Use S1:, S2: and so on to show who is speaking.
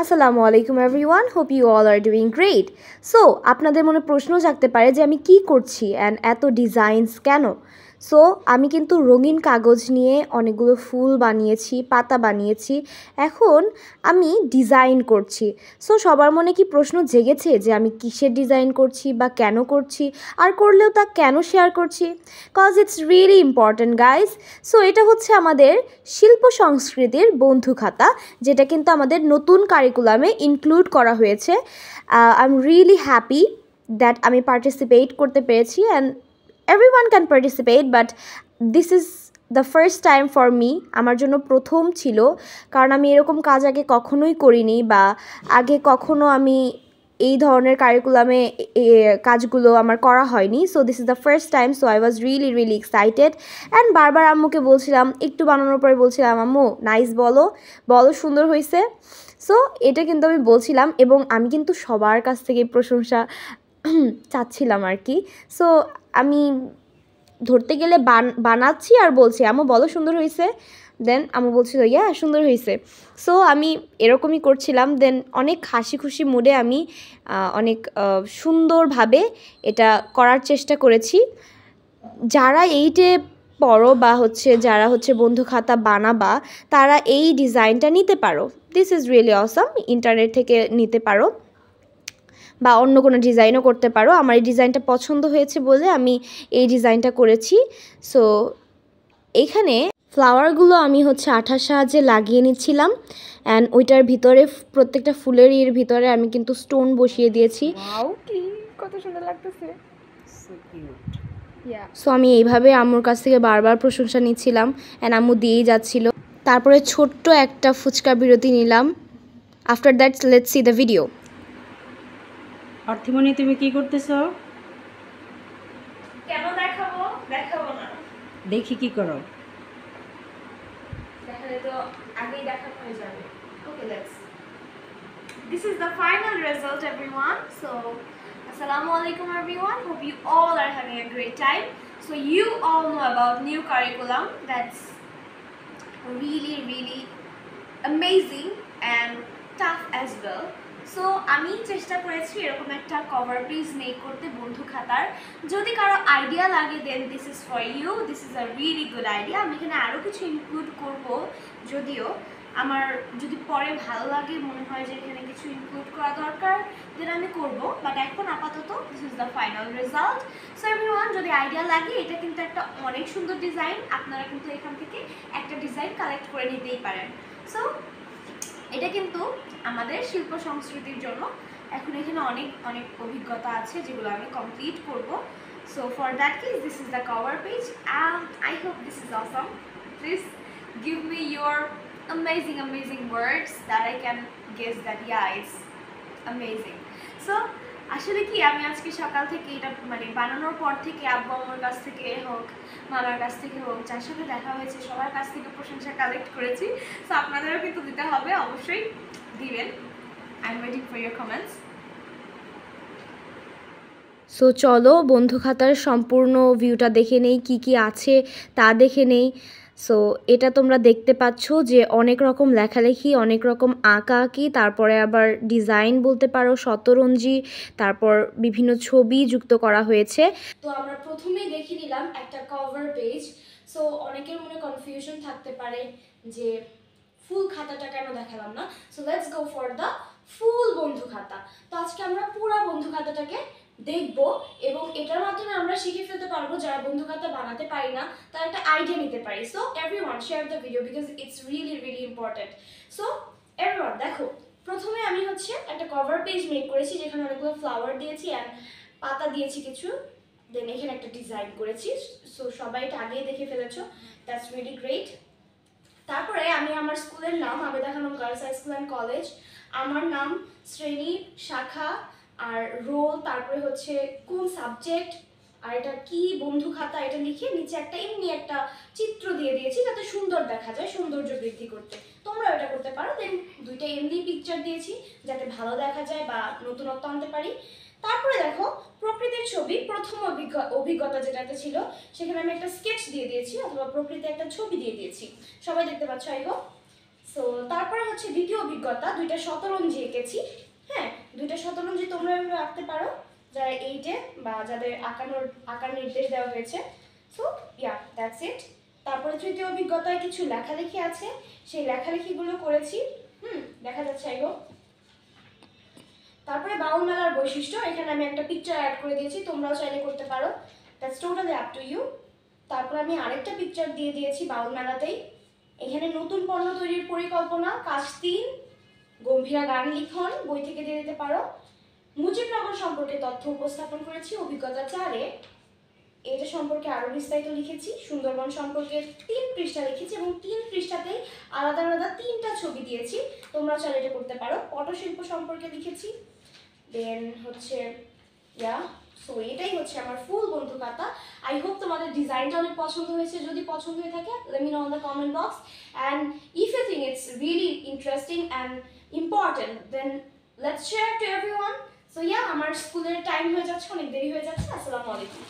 S1: আসসালামু আলাইকুম everyone, hope you all are doing great. So আপনাদের মনে প্রশ্ন জাগতে পারে যে আমি কি করছি অ্যান্ড এত ডিজাইনস কেন। সো আমি কিন্তু রঙিন কাগজ নিয়ে অনেকগুলো ফুল বানিয়েছি, পাতা বানিয়েছি। এখন আমি ডিজাইন করছি। সো সবার মনে কি প্রশ্ন জেগেছে যে আমি কিসের ডিজাইন করছি বা কেন করছি, আর করলেও তা কেন শেয়ার করছি? Cause it's really important guys. So এটা হচ্ছে আমাদের শিল্প সংস্কৃতির বন্ধু খাতা, যেটা কিন্তু আমাদের নতুন কারিকুলামে ইনক্লুড করা হয়েছে। I am really happy that আমি পার্টিসিপেট করতে পেরেছি, and everyone can participate, but this is the first time for me. আমার জন্য প্রথম ছিল, কারণ আমি এরকম কাজ আগে কখনোই করিনি, বা আগে কখনো আমি এই ধরনের কারিকুলামে কাজগুলো আমার করা হয়নি। So this is the first time, so I was really really excited. And বারবার আম্মুকে বলছিলাম, একটু বানানোর পরে বলছিলাম, আম্মু নাইস বলো, বলো সুন্দর হয়েছে। সো এটা কিন্তু আমি বলছিলাম, এবং আমি কিন্তু সবার কাছ থেকে প্রশংসা চাচ্ছিলাম আর কি। সো আমি ধরতে গেলে বানাচ্ছি আর বলছি, আম্মু বলো সুন্দর হয়েছে। দেন আম্মু বলছিল ইয়া সুন্দর হয়েছে। সো আমি এরকমই করছিলাম। দেন অনেক হাসি খুশি মুডে আমি অনেক সুন্দরভাবে এটা করার চেষ্টা করেছি। যারা এইটে পড়ো বা যারা বন্ধু খাতা বানাবা, তারা এই ডিজাইনটা নিতে পারো। This is really awesome. Internet থেকে নিতে পারো বা অন্য কোনো ডিজাইনও করতে পারো। আমার এই ডিজাইনটা পছন্দ হয়েছে বলে আমি এই ডিজাইনটা করেছি। সো এখানে ফ্লাওয়ারগুলো আমি আঠার সাহায্যে লাগিয়ে নিচ্ছিলাম, অ্যান্ড ওইটার ভিতরে প্রত্যেকটা ফুলের ভিতরে আমি কিন্তু স্টোন বসিয়ে দিয়েছি।
S2: কত সুন্দর লাগতেছে।
S1: সো আমি এইভাবে আম্মুর কাছ থেকে বারবার প্রশংসা নিচ্ছিলাম, অ্যান্ড আম্মু দিয়েই যাচ্ছিল। তারপরে ছোট্ট একটা ফুচকা বিরতি নিলাম। After that let's see the video.
S3: Arthamoni, তুমি কি করতেছো?
S1: কেন দেখাবো? দেখাবো না,
S3: দেখি কি করো।
S1: দেখালে তো আগেই দেখা হয়ে যাবে। ওকে, let's. This is the final result, everyone. So assalamu alaikum everyone, hope you all are having a great time. So you all know about new curriculum that's really amazing and tough as well. So আমি চেষ্টা করেছি এরকম একটা cover page make করতে বন্ধু খাতার। যদি কারো আইডিয়া লাগে then this is for you, this is a really good idea. আমি এখানে আরও কিছু ইনক্লুড করব, যদিও আমার যদি পরে ভালো লাগে, মনে হয় যে এখানে কিছু ইনক্লুড করা দরকার, দেন আমি করব। বাট এখন আপাতত this is the final result. So everyone, যদি আইডিয়া লাগে, এটা কিন্তু একটা অনেক সুন্দর ডিজাইন, আপনারা কিন্তু এখান থেকে একটা ডিজাইন কালেক্ট করে নিতেই পারেন। সো এটা কিন্তু আমাদের শিল্প সংস্কৃতির জন্য এখন এখানে অনেক অভিজ্ঞতা আছে, যেগুলো আমি কমপ্লিট করব। So for that case this is the cover page, and I hope this is awesome. Please give me your amazing words that I can guess that yeah, it's amazing. So আসলে কি, আমি আজকে সকাল থেকে এটা বানানোর পর থেকে আব্বু আমার কাছ থেকে হোক, মামার কাছ থেকে হোক, যার সাথে দেখা হয়েছে সবার কাছ থেকে প্রশংসা কালেক্ট করেছি। সো আপনাদেরও কিন্তু দিতে হবে, অবশ্যই দিবেন। I am waiting for your comments. So চলো বন্ধু খাতার সম্পূর্ণ ভিউটা দেখে নেই, কি আছে তা দেখে নেই। সো এটা তোমরা দেখতে পাচ্ছ যে অনেক রকম লেখালেখি, অনেক রকম আঁকি, তারপরে আবার ডিজাইন বলতে পারো, শতরঞ্জি, তারপর বিভিন্ন ছবি যুক্ত করা হয়েছে। তো আমরা প্রথমেই দেখে নিলাম একটা কভার পেজ। সো অনেকের মনে কনফিউশন থাকতে পারে যে ফুল খাতাটা কেন দেখালাম না। So let's go for the full বন্ধু খাতা। তো আজকে আমরা পুরো বন্ধু খাতাটাকে দেখব, এবং এটার মাধ্যমে আমরা শিখে ফেলতে পারবো, যারা বন্ধু খাতা বানাতে পারি না তারা একটা আইডিয়া নিতে পারি। So everyone share the video because it's really important. So everyone দেখো, প্রথমে আমি একটা কভার পেজ মেক করেছি, যেখানে অনেকগুলো ফ্লাওয়ার দিয়েছি অ্যান্ড পাতা দিয়েছি কিছু, দেন এখানে একটা ডিজাইন করেছি। সো সবাই এটা আগেই দেখে ফেলেছো, দ্যাটস রিয়েলি গ্রেট। তারপরে আমি আমার স্কুলের নাম Abeda Khanam girls high school and college, আমার নাম, শ্রেণী, শাখা আর রোল, তারপরে কোন সাবজেক্ট, আর এটা কি বন্ধু খাতা, এটা লিখে নিচে এমনি একটা চিত্র দিয়ে দিয়েছি যাতে সুন্দর দেখা যায়, সৌন্দর্য বৃদ্ধি করতে। তোমরা এটা করতে পারো। দেন দুইটা এমনি পিকচার দিয়েছি যাতে ভালো দেখা যায় বা নতুনত্ব আনতে পারি। তারপরে দেখো প্রকৃতির ছবি, প্রথম অভিজ্ঞতা যেটাতে ছিল, সেখানে আমি একটা স্কেচ দিয়ে দিয়েছি, অথবা প্রকৃতির একটা ছবি দিয়ে দিয়েছি। সবাই দেখতে পাচ্ছ আই হোপ। সো তারপরে হচ্ছে দ্বিতীয় অভিজ্ঞতা, দুইটা শতরঞ্জি এঁকেছি। হ্যাঁ, দুইটা শতরঞ্জি তোমরা এভাবে আঁকতে পারো যারা 8-এ বা যাদের আঁকার নির্দেশ দেওয়া হয়েছে। So yeah, that's it. তারপরে তৃতীয় অভিজ্ঞতায় কিছু লেখালেখি আছে, সেই লেখালেখিগুলো করেছি। দেখা যাচ্ছে আই হোপ। তারপরে বাউল মেলার বৈশিষ্ট্য, এখানে আমি একটা পিকচার অ্যাড করে দিয়েছি, তোমরাও চাইলে করতে পারো, that's totally up to you. তারপরে আমি আরেকটা পিকচার দিয়ে দিয়েছি বাউল মেলাতেই। এখানে নতুন পণ্য তৈরির পরিকল্পনা, কাজ 3, গম্ভীরা গান লিখন, বই থেকে দিয়ে দিতে পারো। মুজিবনগর সম্পর্কে তথ্য উপস্থাপন করেছি অভিজ্ঞতা 4-এ, এটা সম্পর্কে আরও বিস্তারিত লিখেছি। সুন্দরবন সম্পর্কে 3 পৃষ্ঠা লিখেছি এবং 3 পৃষ্ঠাতেই আলাদা আলাদা 3টা ছবি দিয়েছি, তোমরা চাইলে এটা করতে পারো। পটশিল্প সম্পর্কে লিখেছি। দেন হচ্ছে সো এটাই হচ্ছে আমার ফুল বন্ধু খাতা। আই হোপ তোমাদের ডিজাইনটা অনেক পছন্দ হয়েছে। যদি পছন্দ হয়ে থাকে, let me know in the comment box, and if you think it's really interesting and important, then let's share to everyone. So আমার স্কুলের টাইম হয়ে যাচ্ছে, অনেক দেরি হয়ে যাচ্ছে। আসসালামু আলাইকুম।